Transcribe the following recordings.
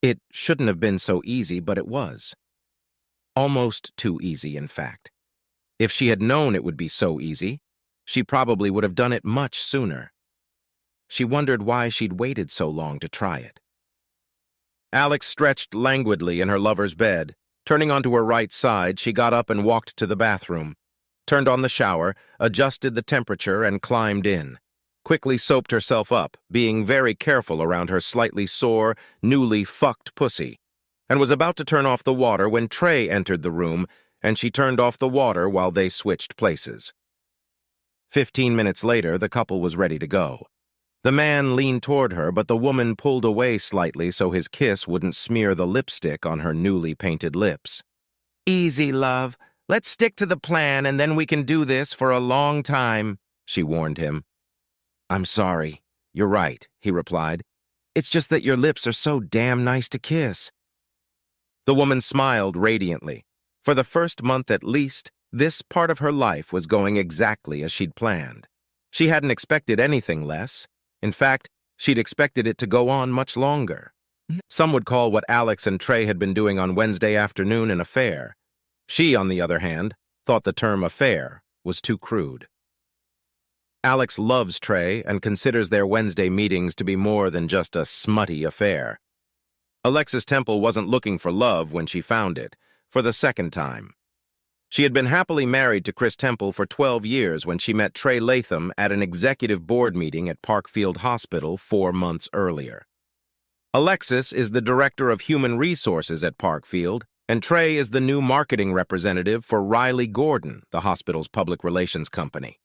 It shouldn't have been so easy, but it was. Almost too easy, in fact. If she had known it would be so easy, she probably would have done it much sooner. She wondered why she'd waited so long to try it. Alex stretched languidly in her lover's bed. Turning onto her right side, she got up and walked to the bathroom, turned on the shower, adjusted the temperature, and climbed in. Quickly soaped herself up, being very careful around her slightly sore, newly fucked pussy, and was about to turn off the water when Trey entered the room, and she turned off the water while they switched places. 15 minutes later, the couple was ready to go. The man leaned toward her, but the woman pulled away slightly so his kiss wouldn't smear the lipstick on her newly painted lips. "Easy, love. Let's stick to the plan and then we can do this for a long time," she warned him. "I'm sorry. You're right," he replied. "It's just that your lips are so damn nice to kiss." The woman smiled radiantly. For the first month at least, this part of her life was going exactly as she'd planned. She hadn't expected anything less. In fact, she'd expected it to go on much longer. Some would call what Alex and Trey had been doing on Wednesday afternoon an affair. She, on the other hand, thought the term affair was too crude. Alex loves Trey and considers their Wednesday meetings to be more than just a smutty affair. Alexis Temple wasn't looking for love when she found it, for the second time. She had been happily married to Chris Temple for 12 years when she met Trey Latham at an executive board meeting at Parkfield Hospital 4 months earlier. Alexis is the director of human resources at Parkfield, and Trey is the new marketing representative for Riley Gordon, the hospital's public relations company.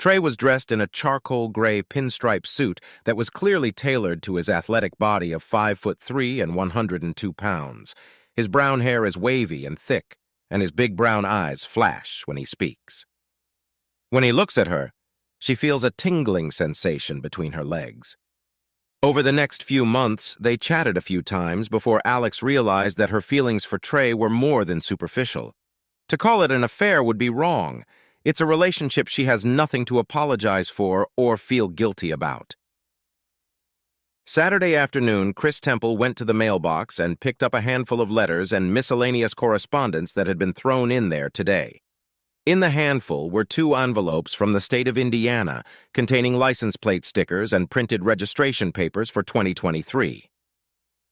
Trey was dressed in a charcoal gray pinstripe suit that was clearly tailored to his athletic body of 5'3" and 102 pounds. His brown hair is wavy and thick, and his big brown eyes flash when he speaks. When he looks at her, she feels a tingling sensation between her legs. Over the next few months, they chatted a few times before Alex realized that her feelings for Trey were more than superficial. To call it an affair would be wrong. It's a relationship she has nothing to apologize for or feel guilty about. Saturday afternoon, Chris Temple went to the mailbox and picked up a handful of letters and miscellaneous correspondence that had been thrown in there today. In the handful were 2 envelopes from the state of Indiana containing license plate stickers and printed registration papers for 2023.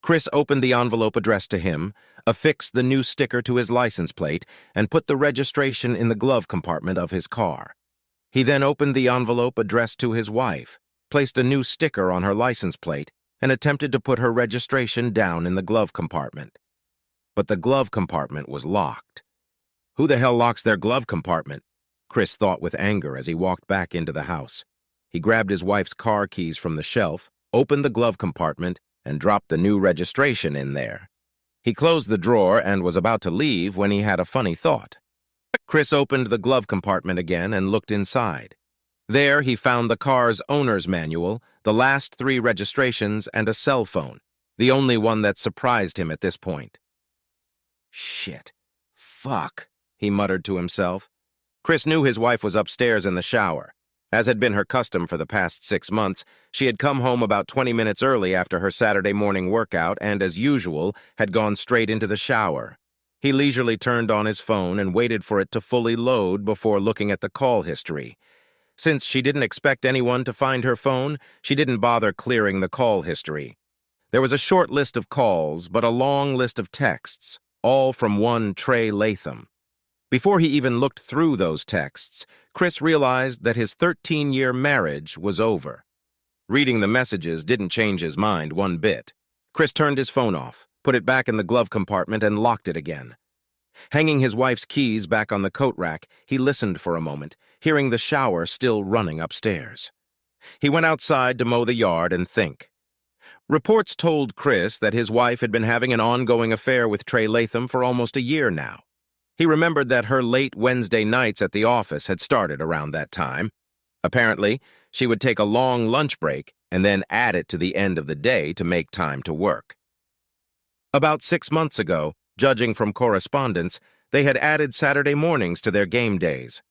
Chris opened the envelope addressed to him, affixed the new sticker to his license plate, and put the registration in the glove compartment of his car. He then opened the envelope addressed to his wife, placed a new sticker on her license plate, and attempted to put her registration down in the glove compartment. But the glove compartment was locked. Who the hell locks their glove compartment? Chris thought with anger as he walked back into the house. He grabbed his wife's car keys from the shelf, opened the glove compartment, and dropped the new registration in there. He closed the drawer and was about to leave when he had a funny thought. Chris opened the glove compartment again and looked inside. There he found the car's owner's manual, the last 3 registrations, and a cell phone, the only one that surprised him at this point. "Shit. Fuck," he muttered to himself. Chris knew his wife was upstairs in the shower. As had been her custom for the past 6 months, she had come home about 20 minutes early after her Saturday morning workout and, as usual, had gone straight into the shower. He leisurely turned on his phone and waited for it to fully load before looking at the call history. Since she didn't expect anyone to find her phone, she didn't bother clearing the call history. There was a short list of calls, but a long list of texts, all from one Trey Latham. Before he even looked through those texts, Chris realized that his 13-year marriage was over. Reading the messages didn't change his mind one bit. Chris turned his phone off, put it back in the glove compartment, and locked it again. Hanging his wife's keys back on the coat rack, he listened for a moment, hearing the shower still running upstairs. He went outside to mow the yard and think. Reports told Chris that his wife had been having an ongoing affair with Trey Latham for almost a year now. He remembered that her late Wednesday nights at the office had started around that time. Apparently, she would take a long lunch break and then add it to the end of the day to make time to work. About 6 months ago, judging from correspondence, they had added Saturday mornings to their game days.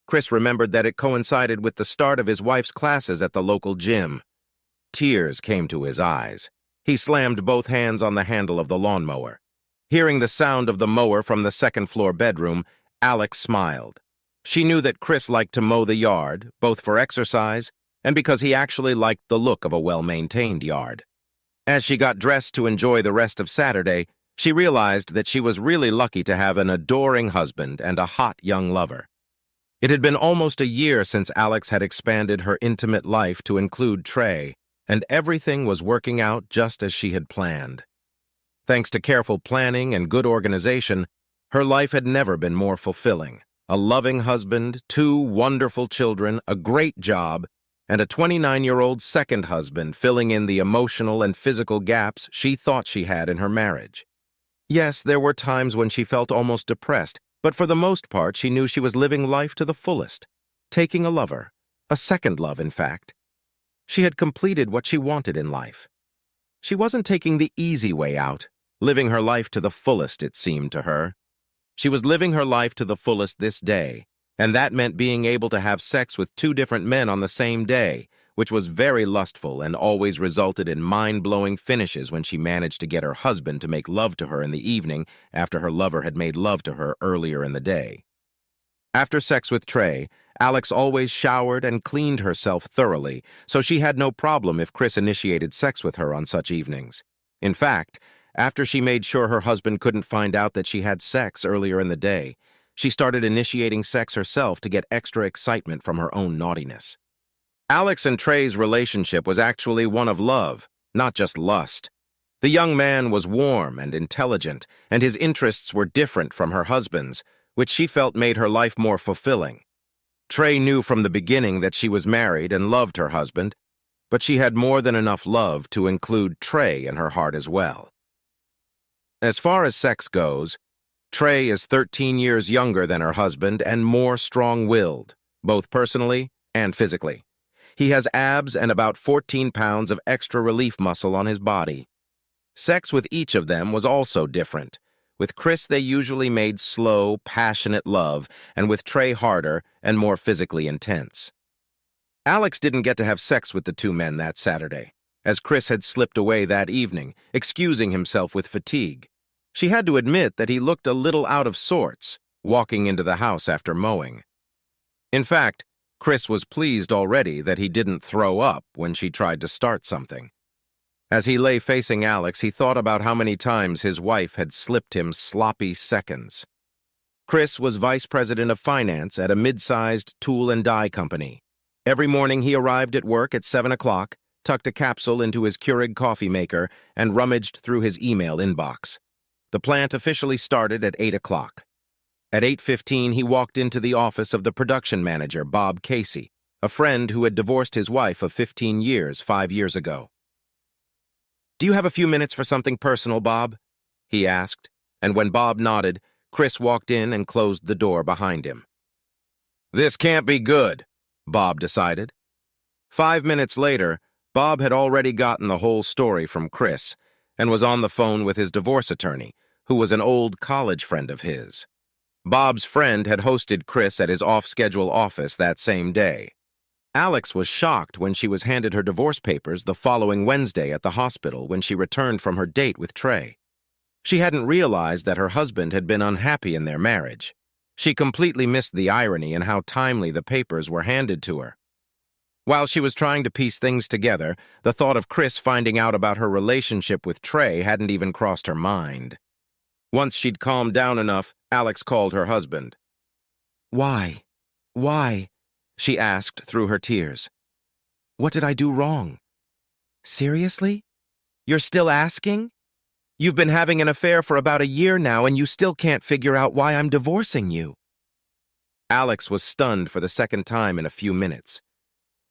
Chris remembered that it coincided with the start of his wife's classes at the local gym. Tears came to his eyes. He slammed both hands on the handle of the lawnmower. Hearing the sound of the mower from the second-floor bedroom, Alex smiled. She knew that Chris liked to mow the yard, both for exercise and because he actually liked the look of a well-maintained yard. As she got dressed to enjoy the rest of Saturday, she realized that she was really lucky to have an adoring husband and a hot young lover. It had been almost a year since Alex had expanded her intimate life to include Trey, and everything was working out just as she had planned. Thanks to careful planning and good organization, her life had never been more fulfilling. A loving husband, 2 wonderful children, a great job, and a 29-year-old second husband filling in the emotional and physical gaps she thought she had in her marriage. Yes, there were times when she felt almost depressed, but for the most part she knew she was living life to the fullest, taking a lover, a second love in fact. She had completed what she wanted in life. She wasn't taking the easy way out, living her life to the fullest, it seemed to her. She was living her life to the fullest this day, and that meant being able to have sex with 2 different men on the same day, which was very lustful and always resulted in mind-blowing finishes when she managed to get her husband to make love to her in the evening after her lover had made love to her earlier in the day. After sex with Trey, Alex always showered and cleaned herself thoroughly, so she had no problem if Chris initiated sex with her on such evenings. In fact, after she made sure her husband couldn't find out that she had sex earlier in the day, she started initiating sex herself to get extra excitement from her own naughtiness. Alex and Trey's relationship was actually one of love, not just lust. The young man was warm and intelligent, and his interests were different from her husband's, which she felt made her life more fulfilling. Trey knew from the beginning that she was married and loved her husband, but she had more than enough love to include Trey in her heart as well. As far as sex goes, Trey is 13 years younger than her husband and more strong-willed, both personally and physically. He has abs and about 14 pounds of extra relief muscle on his body. Sex with each of them was also different. With Chris, they usually made slow, passionate love, and with Trey harder and more physically intense. Alex didn't get to have sex with the 2 men that Saturday, as Chris had slipped away that evening, excusing himself with fatigue. She had to admit that he looked a little out of sorts, walking into the house after mowing. In fact, Chris was pleased already that he didn't throw up when she tried to start something. As he lay facing Alex, he thought about how many times his wife had slipped him sloppy seconds. Chris was vice president of finance at a mid-sized tool and die company. Every morning he arrived at work at 7 o'clock, tucked a capsule into his Keurig coffee maker, and rummaged through his email inbox. The plant officially started at 8 o'clock. At 8:15, he walked into the office of the production manager, Bob Casey, a friend who had divorced his wife of 15 years 5 years ago. "Do you have a few minutes for something personal, Bob?" he asked, and when Bob nodded, Chris walked in and closed the door behind him. "This can't be good," Bob decided. 5 minutes later, Bob had already gotten the whole story from Chris and was on the phone with his divorce attorney, who was an old college friend of his. Bob's friend had hosted Chris at his off-schedule office that same day. Alex was shocked when she was handed her divorce papers the following Wednesday at the hospital when she returned from her date with Trey. She hadn't realized that her husband had been unhappy in their marriage. She completely missed the irony in how timely the papers were handed to her. While she was trying to piece things together, the thought of Chris finding out about her relationship with Trey hadn't even crossed her mind. Once she'd calmed down enough, Alex called her husband. "Why? Why?" she asked through her tears. "What did I do wrong?" "Seriously? You're still asking? You've been having an affair for about a year now and you still can't figure out why I'm divorcing you." Alex was stunned for the second time in a few minutes.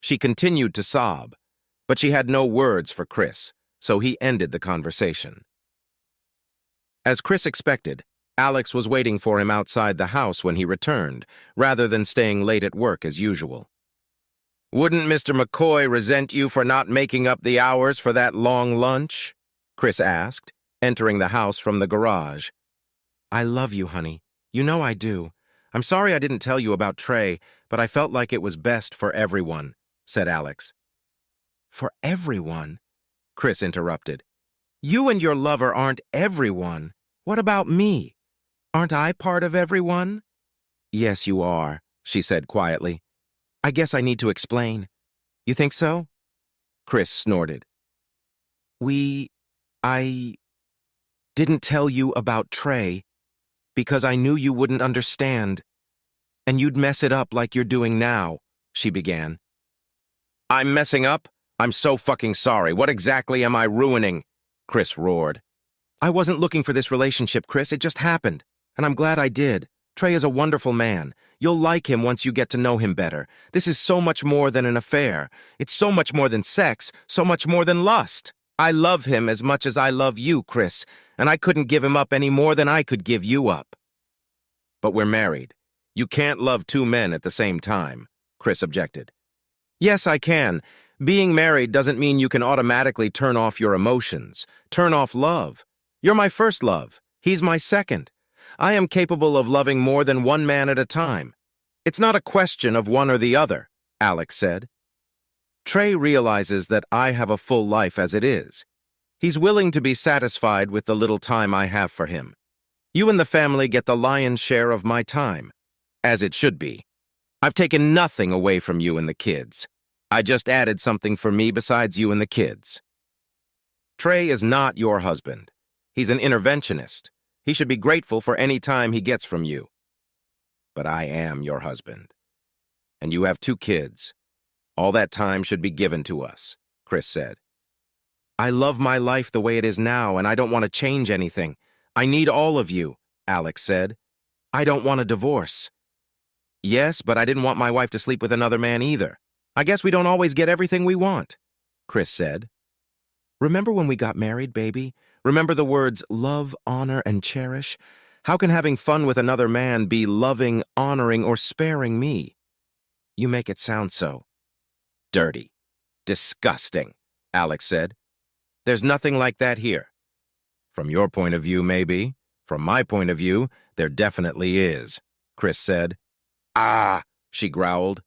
She continued to sob, but she had no words for Chris, so he ended the conversation. As Chris expected, Alex was waiting for him outside the house when he returned, rather than staying late at work as usual. "Wouldn't Mr. McCoy resent you for not making up the hours for that long lunch?" Chris asked, entering the house from the garage. "I love you, honey. You know I do. I'm sorry I didn't tell you about Trey, but I felt like it was best for everyone," said Alex. "For everyone?" Chris interrupted. You and your lover aren't everyone. What about me? Aren't I part of everyone? Yes, you are, she said quietly. I guess I need to explain. You think so? Chris snorted. I didn't tell you about Trey because I knew you wouldn't understand, and you'd mess it up like you're doing now, she began. I'm messing up? I'm so fucking sorry. What exactly am I ruining? Chris roared. I wasn't looking for this relationship, Chris. It just happened, and I'm glad I did. Trey is a wonderful man. You'll like him once you get to know him better. This is so much more than an affair. It's so much more than sex, so much more than lust. I love him as much as I love you, Chris, and I couldn't give him up any more than I could give you up. But we're married. You can't love two men at the same time, Chris objected. Yes, I can. Being married doesn't mean you can automatically turn off your emotions, turn off love. You're my first love. He's my second. I am capable of loving more than one man at a time. It's not a question of one or the other, Alex said. Trey realizes that I have a full life as it is. He's willing to be satisfied with the little time I have for him. You and the family get the lion's share of my time, as it should be. I've taken nothing away from you and the kids. I just added something for me besides you and the kids. Trey is not your husband. He's an interventionist. He should be grateful for any time he gets from you. But I am your husband. And you have two kids. All that time should be given to us, Chris said. I love my life the way it is now, and I don't want to change anything. I need all of you, Alex said. I don't want a divorce. Yes, but I didn't want my wife to sleep with another man either. I guess we don't always get everything we want, Chris said. Remember when we got married, baby? Remember the words love, honor, and cherish? How can having fun with another man be loving, honoring, or sparing me? You make it sound so dirty. Disgusting, Alex said. There's nothing like that here. From your point of view, maybe. From my point of view, there definitely is, Chris said. Ah, she growled.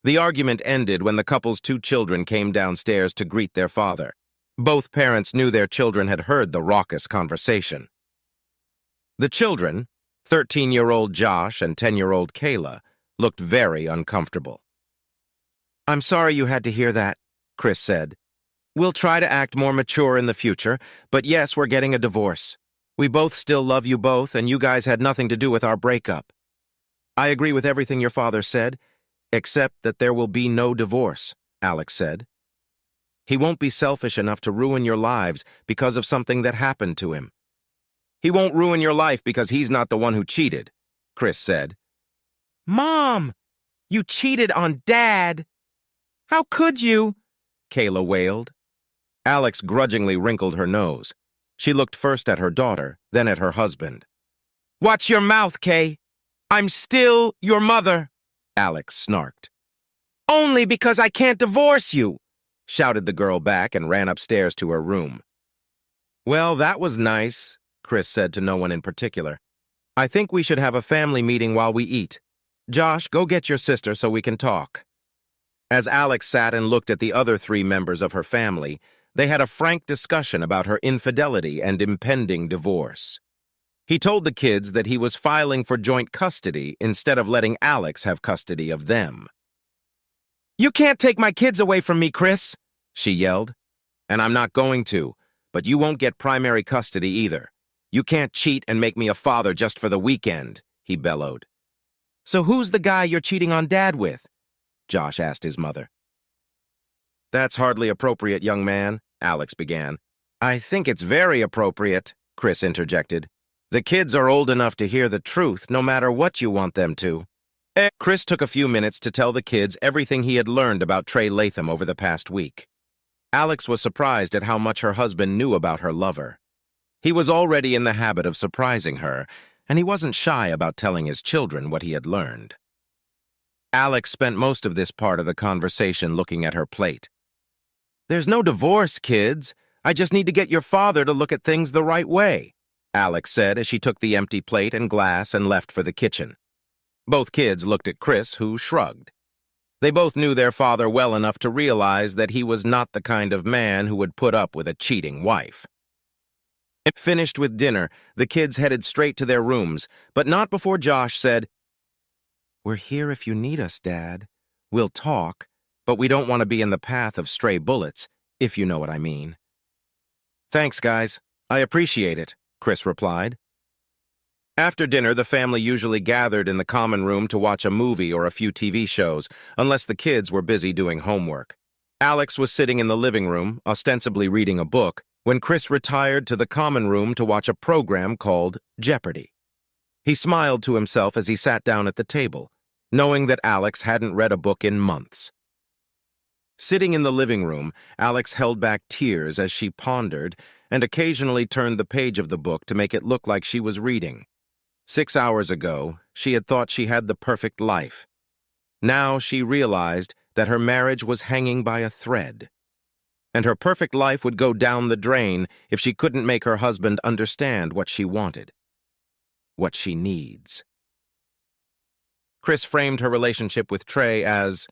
The argument ended when the couple's two children came downstairs to greet their father. Both parents knew their children had heard the raucous conversation. The children, 13-year-old Josh and 10-year-old Kayla, looked very uncomfortable. I'm sorry you had to hear that, Chris said. We'll try to act more mature in the future, but yes, we're getting a divorce. We both still love you both, and you guys had nothing to do with our breakup. I agree with everything your father said, except that there will be no divorce, Alex said. He won't be selfish enough to ruin your lives because of something that happened to him. He won't ruin your life because he's not the one who cheated, Chris said. Mom, you cheated on Dad. How could you? Kayla wailed. Alex grudgingly wrinkled her nose. She looked first at her daughter, then at her husband. Watch your mouth, Kay. I'm still your mother, Alex snarked. Only because I can't divorce you, shouted the girl back and ran upstairs to her room. Well, that was nice, Chris said to no one in particular. I think we should have a family meeting while we eat. Josh, go get your sister so we can talk. As Alex sat and looked at the other three members of her family, they had a frank discussion about her infidelity and impending divorce. He told the kids that he was filing for joint custody instead of letting Alex have custody of them. You can't take my kids away from me, Chris, she yelled. And I'm not going to, but you won't get primary custody either. You can't cheat and make me a father just for the weekend, he bellowed. So who's the guy you're cheating on Dad with? Josh asked his mother. That's hardly appropriate, young man, Alex began. I think it's very appropriate, Chris interjected. The kids are old enough to hear the truth, no matter what you want them to. Chris took a few minutes to tell the kids everything he had learned about Trey Latham over the past week. Alex was surprised at how much her husband knew about her lover. He was already in the habit of surprising her, and he wasn't shy about telling his children what he had learned. Alex spent most of this part of the conversation looking at her plate. There's no divorce, kids. I just need to get your father to look at things the right way, Alex said as she took the empty plate and glass and left for the kitchen. Both kids looked at Chris, who shrugged. They both knew their father well enough to realize that he was not the kind of man who would put up with a cheating wife. Finished with dinner, the kids headed straight to their rooms, but not before Josh said, "We're here if you need us, Dad. We'll talk, but we don't want to be in the path of stray bullets, if you know what I mean." "Thanks, guys. I appreciate it," Chris replied. After dinner, the family usually gathered in the common room to watch a movie or a few TV shows, unless the kids were busy doing homework. Alex was sitting in the living room, ostensibly reading a book, when Chris retired to the common room to watch a program called Jeopardy! He smiled to himself as he sat down at the table, knowing that Alex hadn't read a book in months. Sitting in the living room, Alex held back tears as she pondered and occasionally turned the page of the book to make it look like she was reading. 6 hours ago, she had thought she had the perfect life. Now she realized that her marriage was hanging by a thread, and her perfect life would go down the drain if she couldn't make her husband understand what she wanted, what she needs. Chris framed her relationship with Trey as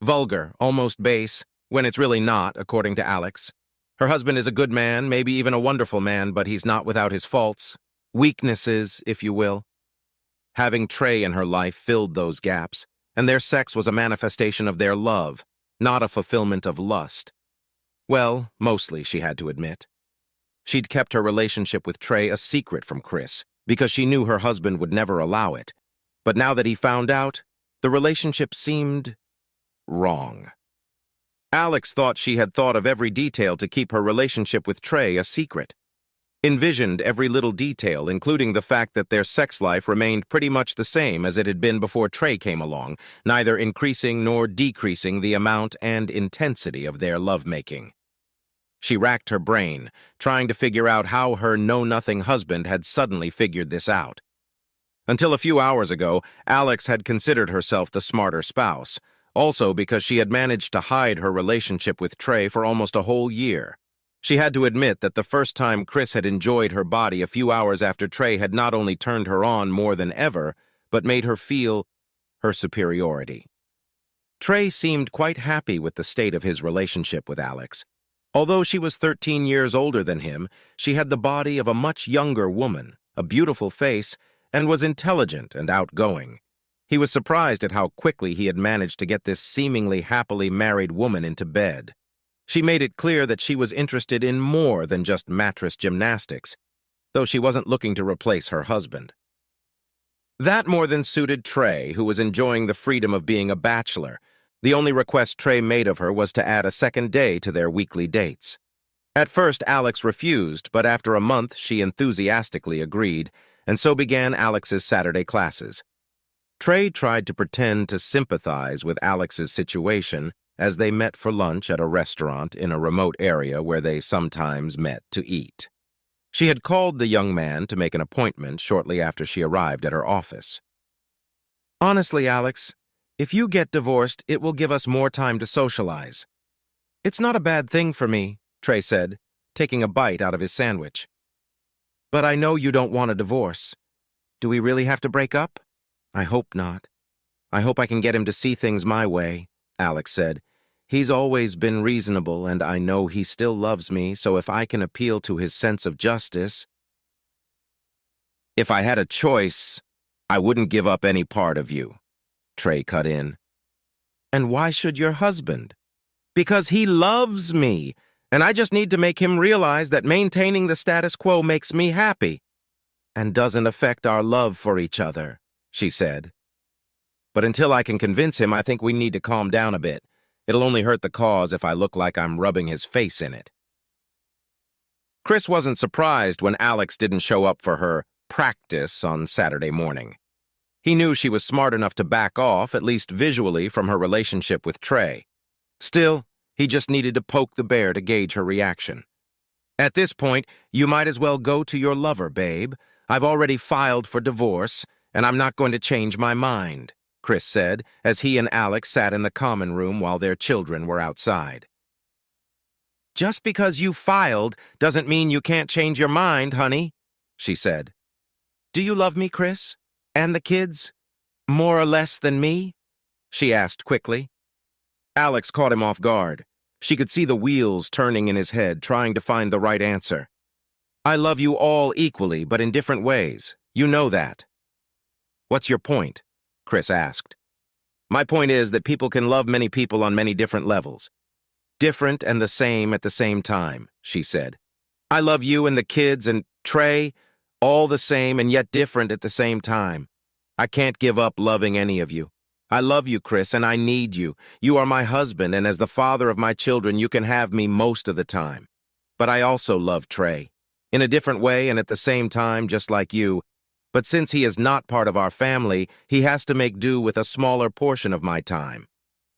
vulgar, almost base, when it's really not, according to Alex. Her husband is a good man, maybe even a wonderful man, but he's not without his faults. Weaknesses, if you will. Having Trey in her life filled those gaps, and their sex was a manifestation of their love, not a fulfillment of lust. Well, mostly, she had to admit. She'd kept her relationship with Trey a secret from Chris, because she knew her husband would never allow it. But now that he found out, the relationship seemed wrong. Alex thought she had thought of every detail to keep her relationship with Trey a secret. Envisioned every little detail, including the fact that their sex life remained pretty much the same as it had been before Trey came along, neither increasing nor decreasing the amount and intensity of their lovemaking. She racked her brain, trying to figure out how her know-nothing husband had suddenly figured this out. Until a few hours ago, Alex had considered herself the smarter spouse, also because she had managed to hide her relationship with Trey for almost a whole year. She had to admit that the first time Chris had enjoyed her body a few hours after Trey had not only turned her on more than ever, but made her feel her superiority. Trey seemed quite happy with the state of his relationship with Alex. Although she was 13 years older than him, she had the body of a much younger woman, a beautiful face, and was intelligent and outgoing. He was surprised at how quickly he had managed to get this seemingly happily married woman into bed. She made it clear that she was interested in more than just mattress gymnastics, though she wasn't looking to replace her husband. That more than suited Trey, who was enjoying the freedom of being a bachelor. The only request Trey made of her was to add a second day to their weekly dates. At first, Alex refused, but after a month, she enthusiastically agreed, and so began Alex's Saturday classes. Trey tried to pretend to sympathize with Alex's situation as they met for lunch at a restaurant in a remote area where they sometimes met to eat. She had called the young man to make an appointment shortly after she arrived at her office. "Honestly, Alex, if you get divorced, it will give us more time to socialize." "It's not a bad thing for me," Trey said, taking a bite out of his sandwich. "But I know you don't want a divorce. Do we really have to break up?" "I hope not. I hope I can get him to see things my way," Alex said. "He's always been reasonable, and I know he still loves me, so if I can appeal to his sense of justice—" "If I had a choice, I wouldn't give up any part of you," Trey cut in. "And why should your husband?" "Because he loves me, and I just need to make him realize that maintaining the status quo makes me happy and doesn't affect our love for each other," she said. "But until I can convince him, I think we need to calm down a bit. It'll only hurt the cause if I look like I'm rubbing his face in it." Chris wasn't surprised when Alex didn't show up for her practice on Saturday morning. He knew she was smart enough to back off, at least visually, from her relationship with Trey. Still, he just needed to poke the bear to gauge her reaction. "At this point, you might as well go to your lover, babe. I've already filed for divorce, and I'm not going to change my mind," Chris said, as he and Alex sat in the common room while their children were outside. "Just because you filed doesn't mean you can't change your mind, honey," she said. "Do you love me, Chris? And the kids? More or less than me?" she asked quickly. Alex caught him off guard. She could see the wheels turning in his head, trying to find the right answer. I love you all equally, but in different ways. You know that. What's your point? Chris asked. My point is that people can love many people on many different levels. Different and the same at the same time, she said. I love you and the kids and Trey, all the same and yet different at the same time. I can't give up loving any of you. I love you, Chris, and I need you. You are my husband, and as the father of my children, you can have me most of the time. But I also love Trey. In a different way and at the same time, just like you. But since he is not part of our family, he has to make do with a smaller portion of my time.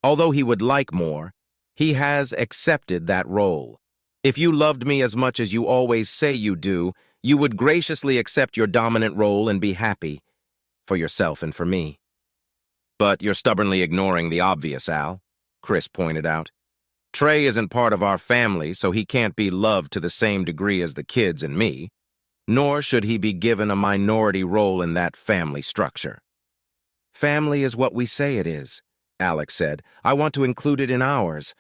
Although he would like more, he has accepted that role. If you loved me as much as you always say you do, you would graciously accept your dominant role and be happy, for yourself and for me. But you're stubbornly ignoring the obvious, Al, Chris pointed out. Trey isn't part of our family, so he can't be loved to the same degree as the kids and me, nor should he be given a minority role in that family structure. Family is what we say it is, Alex said. I want to include it in ours.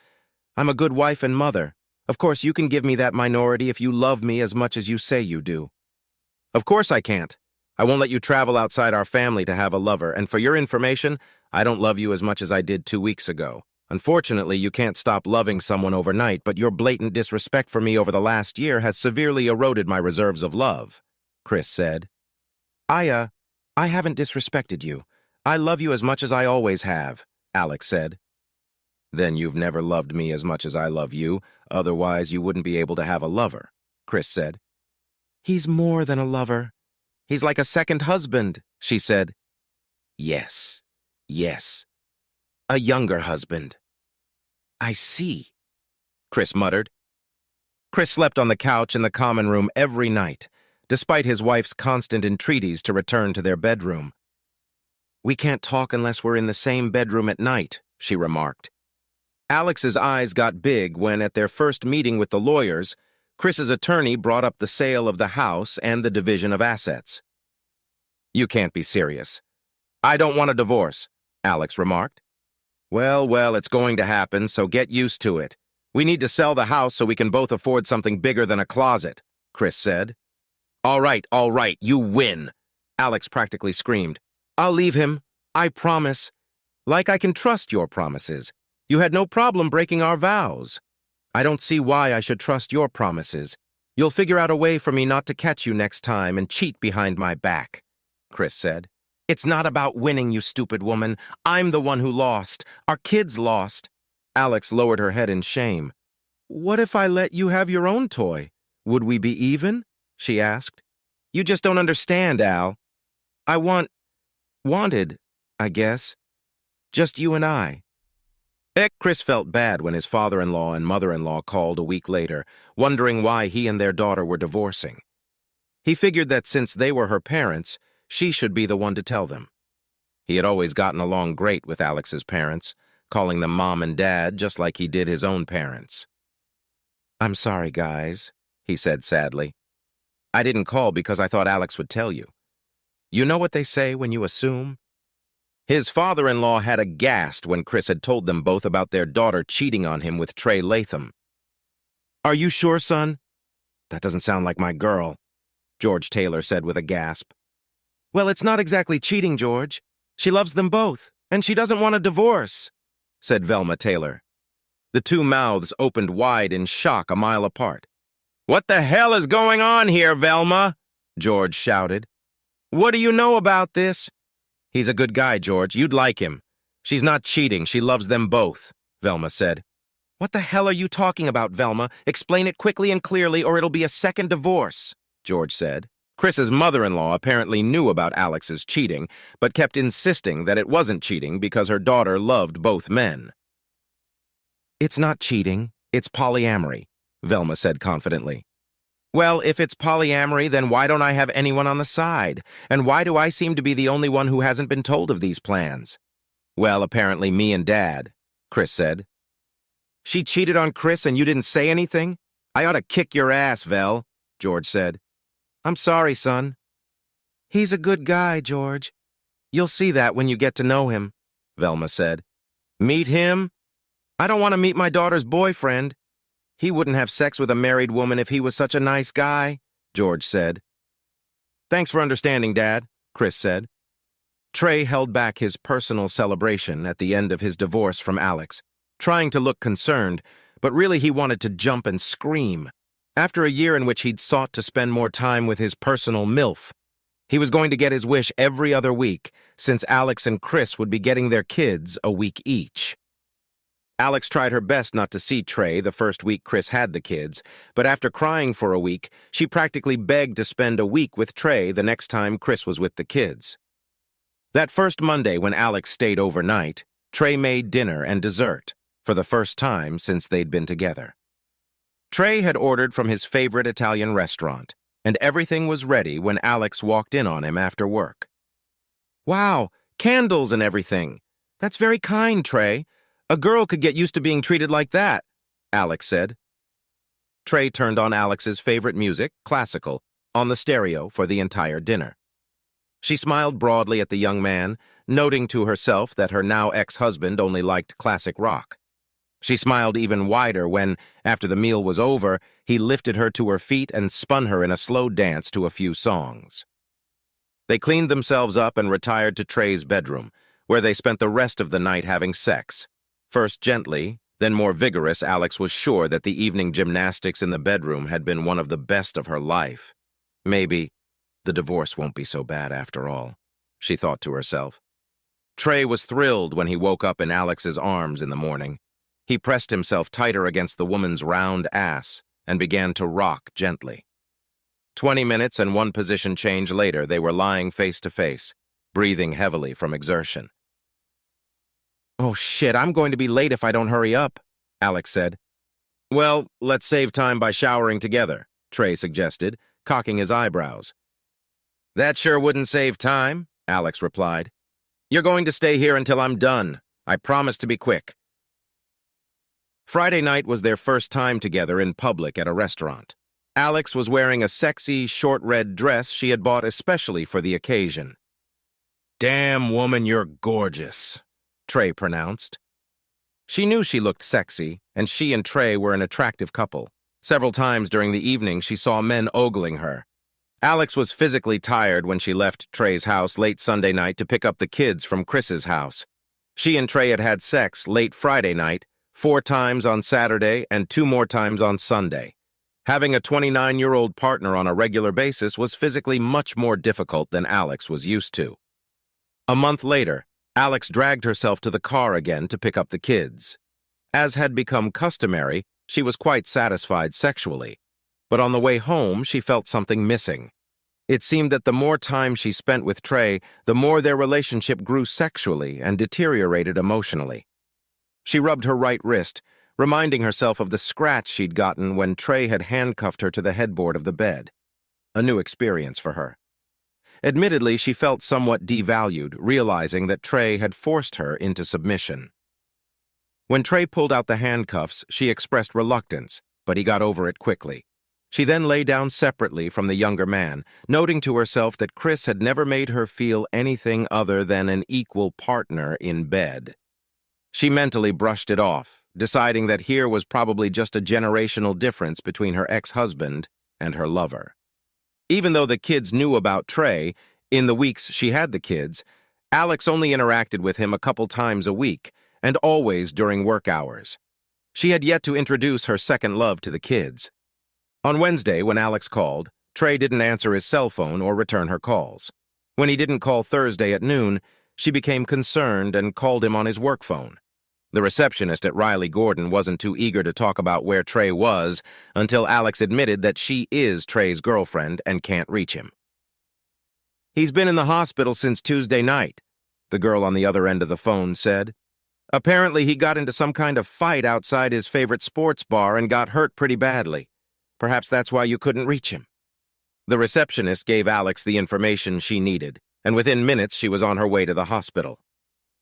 I'm a good wife and mother. Of course, you can give me that minority if you love me as much as you say you do. Of course I can't. I won't let you travel outside our family to have a lover, and for your information, I don't love you as much as I did 2 weeks ago. Unfortunately, you can't stop loving someone overnight, but your blatant disrespect for me over the last year has severely eroded my reserves of love, Chris said. I haven't disrespected you. I love you as much as I always have, Alex said. Then you've never loved me as much as I love you, otherwise you wouldn't be able to have a lover, Chris said. He's more than a lover. He's like a second husband, she said. Yes. A younger husband. I see, Chris muttered. Chris slept on the couch in the common room every night, despite his wife's constant entreaties to return to their bedroom. We can't talk unless we're in the same bedroom at night, she remarked. Alex's eyes got big when, at their first meeting with the lawyers, Chris's attorney brought up the sale of the house and the division of assets. You can't be serious. I don't want a divorce, Alex remarked. Well, it's going to happen, so get used to it. We need to sell the house so we can both afford something bigger than a closet, Chris said. All right, you win, Alex practically screamed. I'll leave him. I promise. Like I can trust your promises. You had no problem breaking our vows. I don't see why I should trust your promises. You'll figure out a way for me not to catch you next time and cheat behind my back, Chris said. It's not about winning, you stupid woman. I'm the one who lost. Our kids lost. Alex lowered her head in shame. What if I let you have your own toy? Would we be even? She asked. You just don't understand, Al. I wanted, I guess. Just you and I. Chris felt bad when his father-in-law and mother-in-law called a week later, wondering why he and their daughter were divorcing. He figured that since they were her parents, she should be the one to tell them. He had always gotten along great with Alex's parents, calling them Mom and Dad just like he did his own parents. I'm sorry, guys, he said sadly. I didn't call because I thought Alex would tell you. You know what they say when you assume? His father-in-law had aghast when Chris had told them both about their daughter cheating on him with Trey Latham. Are you sure, son? That doesn't sound like my girl, George Taylor said with a gasp. Well, it's not exactly cheating, George. She loves them both, and she doesn't want a divorce, said Velma Taylor. The two mouths opened wide in shock a mile apart. What the hell is going on here, Velma? George shouted. What do you know about this? He's a good guy, George. You'd like him. She's not cheating. She loves them both, Velma said. What the hell are you talking about, Velma? Explain it quickly and clearly, or it'll be a second divorce, George said. Chris's mother-in-law apparently knew about Alex's cheating, but kept insisting that it wasn't cheating because her daughter loved both men. It's not cheating. It's polyamory, Velma said confidently. Well, if it's polyamory, then why don't I have anyone on the side? And why do I seem to be the only one who hasn't been told of these plans? Well, apparently me and Dad, Chris said. She cheated on Chris and you didn't say anything? I ought to kick your ass, Vel, George said. I'm sorry, son. He's a good guy, George. You'll see that when you get to know him, Velma said. Meet him? I don't want to meet my daughter's boyfriend. He wouldn't have sex with a married woman if he was such a nice guy, George said. "Thanks for understanding, Dad," Chris said. Trey held back his personal celebration at the end of his divorce from Alex, trying to look concerned, but really he wanted to jump and scream. After a year in which he'd sought to spend more time with his personal MILF, he was going to get his wish every other week, since Alex and Chris would be getting their kids a week each. Alex tried her best not to see Trey the first week Chris had the kids, but after crying for a week, she practically begged to spend a week with Trey the next time Chris was with the kids. That first Monday when Alex stayed overnight, Trey made dinner and dessert, for the first time since they'd been together. Trey had ordered from his favorite Italian restaurant, and everything was ready when Alex walked in on him after work. "Wow, candles and everything. That's very kind, Trey. A girl could get used to being treated like that," Alex said. Trey turned on Alex's favorite music, classical, on the stereo for the entire dinner. She smiled broadly at the young man, noting to herself that her now ex-husband only liked classic rock. She smiled even wider when, after the meal was over, he lifted her to her feet and spun her in a slow dance to a few songs. They cleaned themselves up and retired to Trey's bedroom, where they spent the rest of the night having sex. First gently, then more vigorous. Alex was sure that the evening gymnastics in the bedroom had been one of the best of her life. Maybe the divorce won't be so bad after all, she thought to herself. Trey was thrilled when he woke up in Alex's arms in the morning. He pressed himself tighter against the woman's round ass and began to rock gently. 20 minutes and one position change later, they were lying face to face, breathing heavily from exertion. "Oh shit, I'm going to be late if I don't hurry up," Alex said. "Well, let's save time by showering together," Trey suggested, cocking his eyebrows. "That sure wouldn't save time," Alex replied. "You're going to stay here until I'm done. I promise to be quick." Friday night was their first time together in public at a restaurant. Alex was wearing a sexy, short red dress she had bought especially for the occasion. "Damn, woman, you're gorgeous," Trey pronounced. She knew she looked sexy, and she and Trey were an attractive couple. Several times during the evening, she saw men ogling her. Alex was physically tired when she left Trey's house late Sunday night to pick up the kids from Chris's house. She and Trey had had sex late Friday night, 4 times on Saturday and 2 more times on Sunday. Having a 29-year-old partner on a regular basis was physically much more difficult than Alex was used to. A month later, Alex dragged herself to the car again to pick up the kids. As had become customary, she was quite satisfied sexually. But on the way home, she felt something missing. It seemed that the more time she spent with Trey, the more their relationship grew sexually and deteriorated emotionally. She rubbed her right wrist, reminding herself of the scratch she'd gotten when Trey had handcuffed her to the headboard of the bed. A new experience for her. Admittedly, she felt somewhat devalued, realizing that Trey had forced her into submission. When Trey pulled out the handcuffs, she expressed reluctance, but he got over it quickly. She then lay down separately from the younger man, noting to herself that Chris had never made her feel anything other than an equal partner in bed. She mentally brushed it off, deciding that here was probably just a generational difference between her ex-husband and her lover. Even though the kids knew about Trey, in the weeks she had the kids, Alex only interacted with him a couple times a week, and always during work hours. She had yet to introduce her second love to the kids. On Wednesday, when Alex called, Trey didn't answer his cell phone or return her calls. When he didn't call Thursday at noon, she became concerned and called him on his work phone. The receptionist at Riley Gordon wasn't too eager to talk about where Trey was until Alex admitted that she is Trey's girlfriend and can't reach him. "He's been in the hospital since Tuesday night," the girl on the other end of the phone said. "Apparently he got into some kind of fight outside his favorite sports bar and got hurt pretty badly. Perhaps that's why you couldn't reach him." The receptionist gave Alex the information she needed, and within minutes she was on her way to the hospital.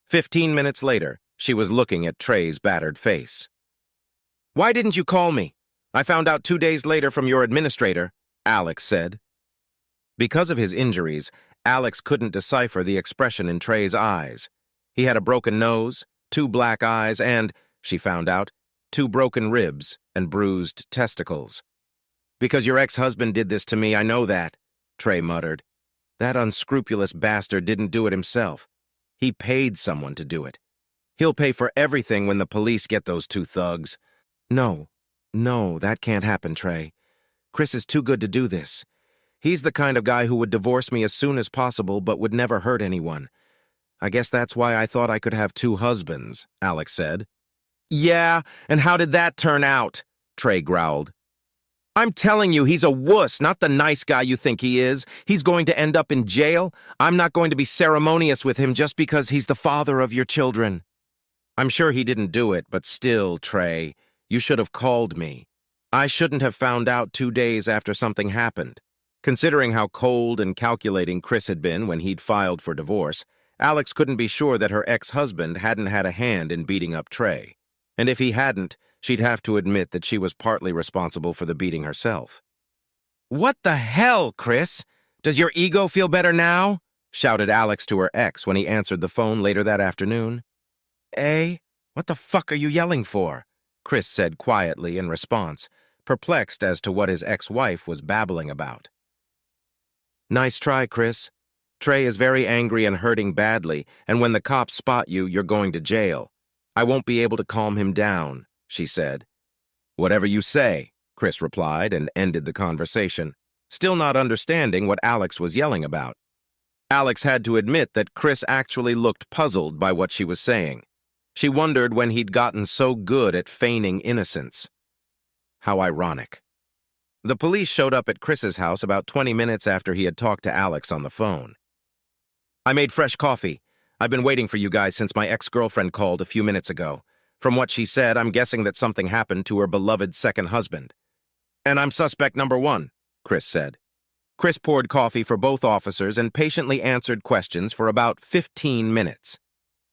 15 minutes later, she was looking at Trey's battered face. "Why didn't you call me? I found out 2 days later from your administrator," Alex said. Because of his injuries, Alex couldn't decipher the expression in Trey's eyes. He had a broken nose, 2 black eyes, and, she found out, 2 broken ribs and bruised testicles. Because your ex-husband did this to me, I know that, Trey muttered. That unscrupulous bastard didn't do it himself. He paid someone to do it. He'll pay for everything when the police get those two thugs. No, that can't happen, Trey. Chris is too good to do this. He's the kind of guy who would divorce me as soon as possible but would never hurt anyone. I guess that's why I thought I could have two husbands, Alex said. Yeah, and how did that turn out? Trey growled. I'm telling you, he's a wuss, not the nice guy you think he is. He's going to end up in jail. I'm not going to be ceremonious with him just because he's the father of your children. I'm sure he didn't do it, but still, Trey, you should have called me. I shouldn't have found out 2 days after something happened. Considering how cold and calculating Chris had been when he'd filed for divorce, Alex couldn't be sure that her ex-husband hadn't had a hand in beating up Trey. And if he hadn't, she'd have to admit that she was partly responsible for the beating herself. What the hell, Chris? Does your ego feel better now? Shouted Alex to her ex when he answered the phone later that afternoon. What the fuck are you yelling for? Chris said quietly in response, perplexed as to what his ex-wife was babbling about. Nice try, Chris. Trey is very angry and hurting badly, and when the cops spot you, you're going to jail. I won't be able to calm him down, she said. Whatever you say, Chris replied and ended the conversation, still not understanding what Alex was yelling about. Alex had to admit that Chris actually looked puzzled by what she was saying. She wondered when he'd gotten so good at feigning innocence. How ironic. The police showed up at Chris's house about 20 minutes after he had talked to Alex on the phone. I made fresh coffee. I've been waiting for you guys since my ex-girlfriend called a few minutes ago. From what she said, I'm guessing that something happened to her beloved second husband. And I'm suspect number 1, Chris said. Chris poured coffee for both officers and patiently answered questions for about 15 minutes.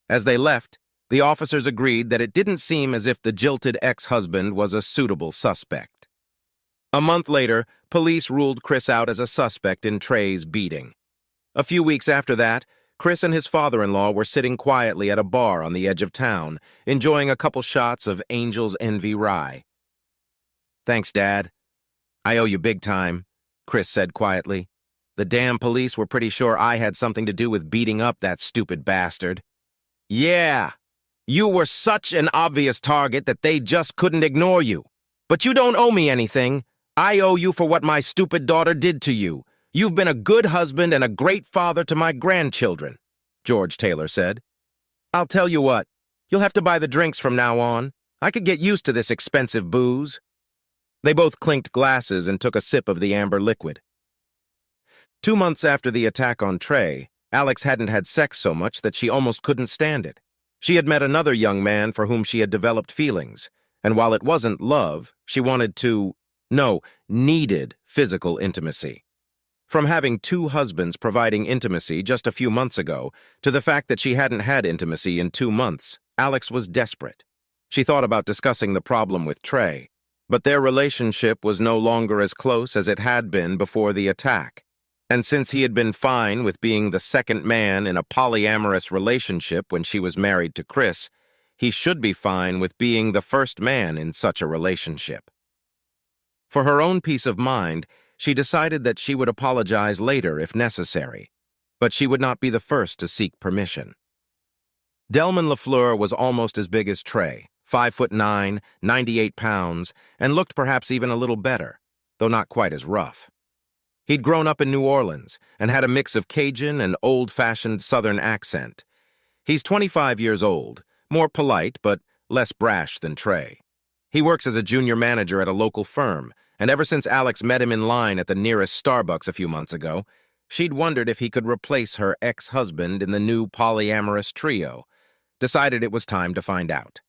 As they left, the officers agreed that it didn't seem as if the jilted ex-husband was a suitable suspect. A month later, police ruled Chris out as a suspect in Trey's beating. A few weeks after that, Chris and his father-in-law were sitting quietly at a bar on the edge of town, enjoying a couple shots of Angel's Envy rye. Thanks, Dad. I owe you big time, Chris said quietly. The damn police were pretty sure I had something to do with beating up that stupid bastard. Yeah, you were such an obvious target that they just couldn't ignore you. But you don't owe me anything. I owe you for what my stupid daughter did to you. You've been a good husband and a great father to my grandchildren, George Taylor said. I'll tell you what, you'll have to buy the drinks from now on. I could get used to this expensive booze. They both clinked glasses and took a sip of the amber liquid. 2 months after the attack on Trey, Alex hadn't had sex so much that she almost couldn't stand it. She had met another young man for whom she had developed feelings, and while it wasn't love, she needed physical intimacy. From having 2 husbands providing intimacy just a few months ago to the fact that she hadn't had intimacy in 2 months, Alex was desperate. She thought about discussing the problem with Trey, but their relationship was no longer as close as it had been before the attack. And since he had been fine with being the second man in a polyamorous relationship when she was married to Chris, he should be fine with being the first man in such a relationship. For her own peace of mind, she decided that she would apologize later if necessary, but she would not be the first to seek permission. Delman LaFleur was almost as big as Trey, 5'9", 98 pounds, and looked perhaps even a little better, though not quite as rough. He'd grown up in New Orleans and had a mix of Cajun and old-fashioned Southern accent. He's 25 years old, more polite but less brash than Trey. He works as a junior manager at a local firm, and ever since Alex met him in line at the nearest Starbucks a few months ago, she'd wondered if he could replace her ex-husband in the new polyamorous trio. Decided it was time to find out.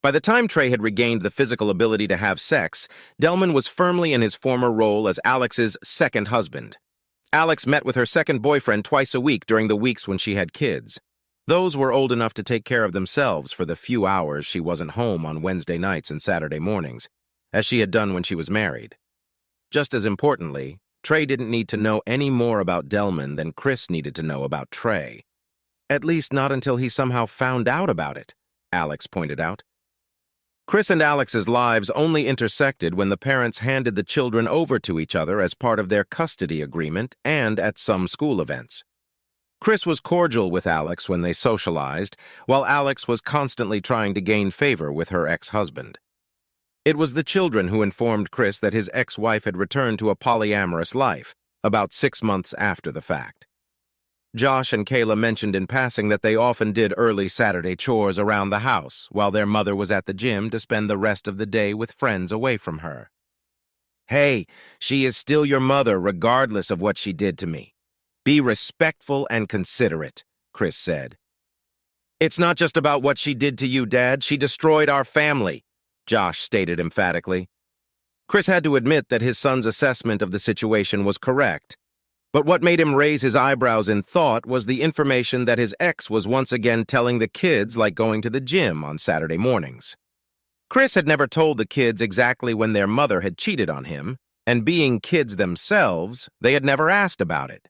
By the time Trey had regained the physical ability to have sex, Delman was firmly in his former role as Alex's second husband. Alex met with her second boyfriend twice a week during the weeks when she had kids. Those were old enough to take care of themselves for the few hours she wasn't home on Wednesday nights and Saturday mornings, as she had done when she was married. Just as importantly, Trey didn't need to know any more about Delman than Chris needed to know about Trey. At least not until he somehow found out about it, Alex pointed out. Chris and Alex's lives only intersected when the parents handed the children over to each other as part of their custody agreement and at some school events. Chris was cordial with Alex when they socialized, while Alex was constantly trying to gain favor with her ex-husband. It was the children who informed Chris that his ex-wife had returned to a polyamorous life, about 6 months after the fact. Josh and Kayla mentioned in passing that they often did early Saturday chores around the house while their mother was at the gym to spend the rest of the day with friends away from her. "Hey, she is still your mother regardless of what she did to me. Be respectful and considerate," Chris said. "It's not just about what she did to you, Dad. She destroyed our family," Josh stated emphatically. Chris had to admit that his son's assessment of the situation was correct. But what made him raise his eyebrows in thought was the information that his ex was once again telling the kids like going to the gym on Saturday mornings. Chris had never told the kids exactly when their mother had cheated on him, and being kids themselves, they had never asked about it.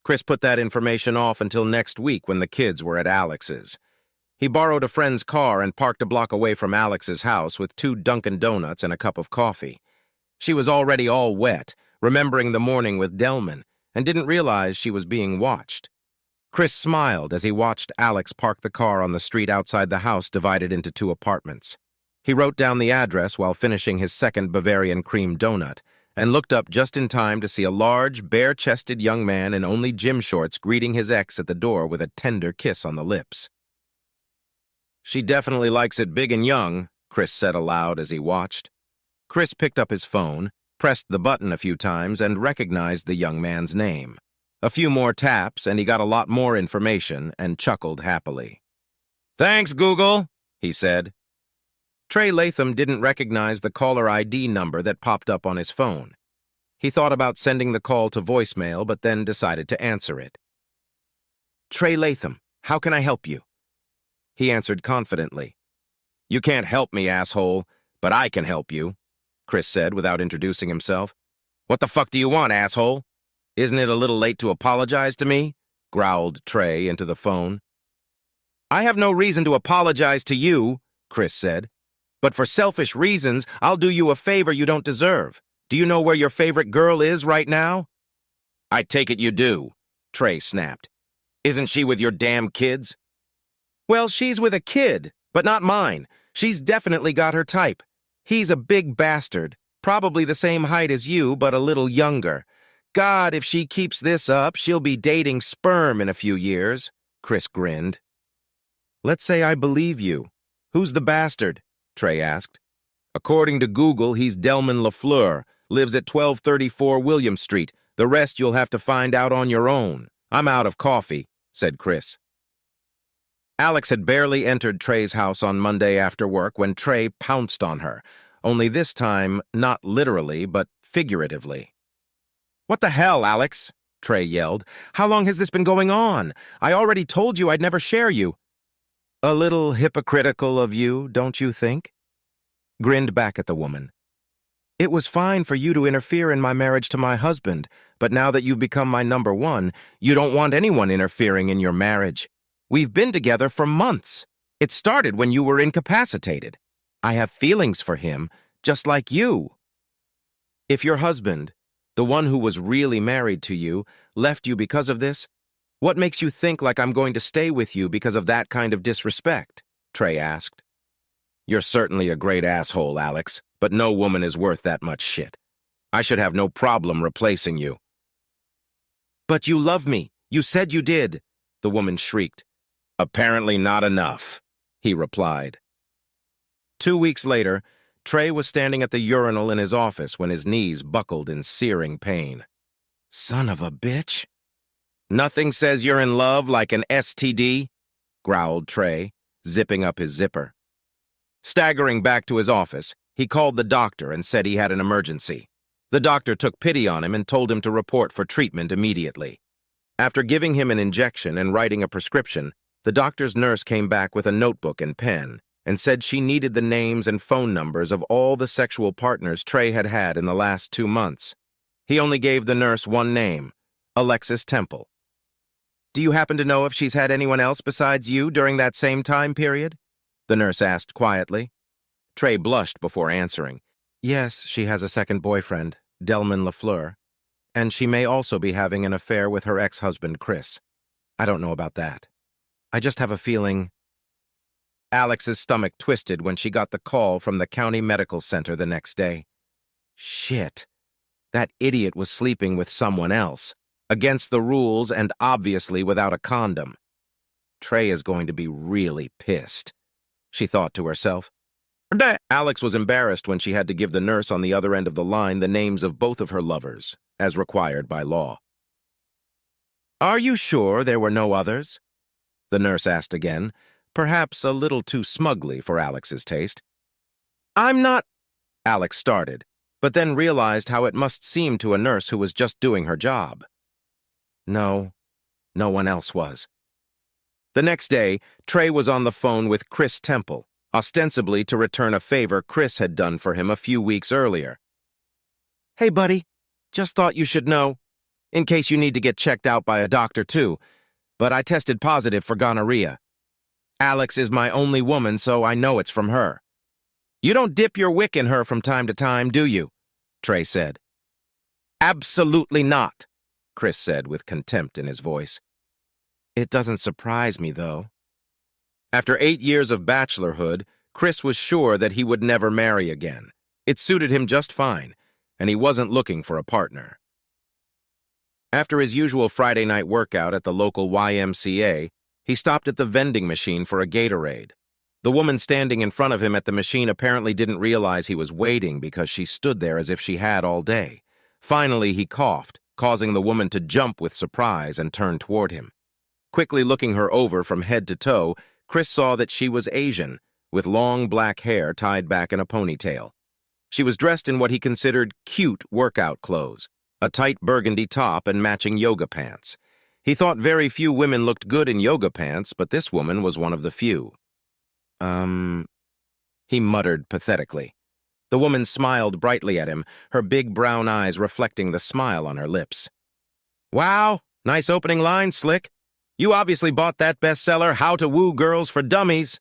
Chris put that information off until next week when the kids were at Alex's. He borrowed a friend's car and parked a block away from Alex's house with 2 Dunkin' Donuts and a cup of coffee. She was already all wet, remembering the morning with Delman, and didn't realize she was being watched. Chris smiled as he watched Alex park the car on the street outside the house divided into 2 apartments. He wrote down the address while finishing his second Bavarian cream donut, and looked up just in time to see a large, bare-chested young man in only gym shorts greeting his ex at the door with a tender kiss on the lips. "She definitely likes it big and young," Chris said aloud as he watched. Chris picked up his phone, pressed the button a few times, and recognized the young man's name. A few more taps, and he got a lot more information and chuckled happily. "Thanks, Google," he said. Trey Latham didn't recognize the caller ID number that popped up on his phone. He thought about sending the call to voicemail, but then decided to answer it. "Trey Latham, how can I help you?" He answered confidently. "You can't help me, asshole, but I can help you," Chris said without introducing himself. "What the fuck do you want, asshole? Isn't it a little late to apologize to me?" growled Trey into the phone. "I have no reason to apologize to you," Chris said. "But for selfish reasons, I'll do you a favor you don't deserve. Do you know where your favorite girl is right now?" "I take it you do," Trey snapped. "Isn't she with your damn kids?" "Well, she's with a kid, but not mine. She's definitely got her type. He's a big bastard, probably the same height as you, but a little younger. God, if she keeps this up, she'll be dating sperm in a few years," Chris grinned. "Let's say I believe you. Who's the bastard?" Trey asked. "According to Google, he's Delman LaFleur, lives at 1234 William Street. The rest you'll have to find out on your own. I'm out of coffee," said Chris. Alex had barely entered Trey's house on Monday after work when Trey pounced on her, only this time not literally but figuratively. "What the hell, Alex?" Trey yelled. "How long has this been going on? I already told you I'd never share you." "A little hypocritical of you, don't you think?" Grinned back at the woman. "It was fine for you to interfere in my marriage to my husband, but now that you've become my number one, you don't want anyone interfering in your marriage. We've been together for months. It started when you were incapacitated. I have feelings for him, just like you. If your husband, the one who was really married to you, left you because of this, what makes you think like I'm going to stay with you because of that kind of disrespect?" Trey asked. "You're certainly a great asshole, Alex, but no woman is worth that much shit. I should have no problem replacing you." "But you love me. You said you did," the woman shrieked. "Apparently not enough," he replied. 2 weeks later, Trey was standing at the urinal in his office when his knees buckled in searing pain. "Son of a bitch." "Nothing says you're in love like an STD," growled Trey, zipping up his zipper. Staggering back to his office, he called the doctor and said he had an emergency. The doctor took pity on him and told him to report for treatment immediately. After giving him an injection and writing a prescription, the doctor's nurse came back with a notebook and pen and said she needed the names and phone numbers of all the sexual partners Trey had had in the last 2 months. He only gave the nurse one name, Alexis Temple. "Do you happen to know if she's had anyone else besides you during that same time period?" the nurse asked quietly. Trey blushed before answering. Yes, she has a second boyfriend, Delman LaFleur, and she may also be having an affair with her ex-husband, Chris. I don't know about that. I just have a feeling. Alex's stomach twisted when she got the call from the county medical center the next day. Shit. That idiot was sleeping with someone else, against the rules and obviously without a condom. Trey is going to be really pissed, she thought to herself. Alex was embarrassed when she had to give the nurse on the other end of the line the names of both of her lovers, as required by law. Are you sure there were no others? The nurse asked again, perhaps a little too smugly for Alex's taste. I'm not, Alex started, but then realized how it must seem to a nurse who was just doing her job. No, no one else was. The next day, Trey was on the phone with Chris Temple, ostensibly to return a favor Chris had done for him a few weeks earlier. Hey, buddy, just thought you should know, in case you need to get checked out by a doctor too, but I tested positive for gonorrhea. Alex is my only woman, so I know it's from her. You don't dip your wick in her from time to time, do you? Trey said. Absolutely not, Chris said with contempt in his voice. It doesn't surprise me, though. After 8 years of bachelorhood, Chris was sure that he would never marry again. It suited him just fine, and he wasn't looking for a partner. After his usual Friday night workout at the local YMCA, he stopped at the vending machine for a Gatorade. The woman standing in front of him at the machine apparently didn't realize he was waiting because she stood there as if she had all day. Finally, he coughed, causing the woman to jump with surprise and turn toward him. Quickly looking her over from head to toe, Chris saw that she was Asian, with long black hair tied back in a ponytail. She was dressed in what he considered cute workout clothes, a tight burgundy top and matching yoga pants. He thought very few women looked good in yoga pants, but this woman was one of the few. He muttered pathetically. The woman smiled brightly at him, her big brown eyes reflecting the smile on her lips. Wow, nice opening line, Slick. You obviously bought that bestseller, How to Woo Girls for Dummies,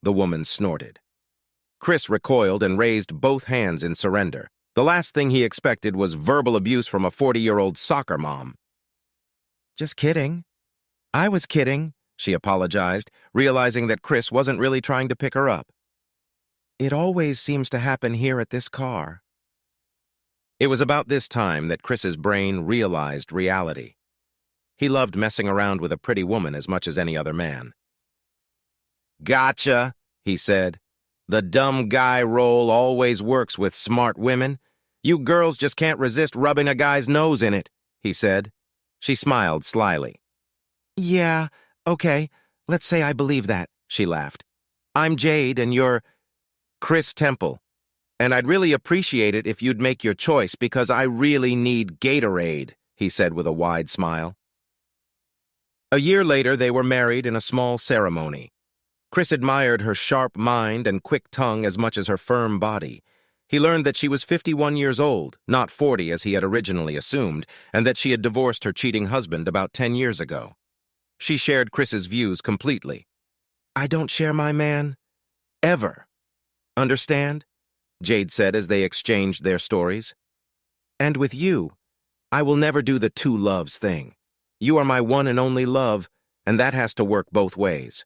the woman snorted. Chris recoiled and raised both hands in surrender. The last thing he expected was verbal abuse from a 40-year-old soccer mom. Just kidding. I was kidding, she apologized, realizing that Chris wasn't really trying to pick her up. It always seems to happen here at this car. It was about this time that Chris's brain realized reality. He loved messing around with a pretty woman as much as any other man. Gotcha, he said. The dumb guy role always works with smart women. You girls just can't resist rubbing a guy's nose in it, he said. She smiled slyly. Yeah, okay, let's say I believe that, she laughed. I'm Jade and you're Chris Temple, and I'd really appreciate it if you'd make your choice because I really need Gatorade, he said with a wide smile. A year later, they were married in a small ceremony. Chris admired her sharp mind and quick tongue as much as her firm body. He learned that she was 51 years old, not 40 as he had originally assumed, and that she had divorced her cheating husband about 10 years ago. She shared Chris's views completely. I don't share my man. Ever. Understand? Jade said as they exchanged their stories. And with you, I will never do the two loves thing. You are my one and only love, and that has to work both ways.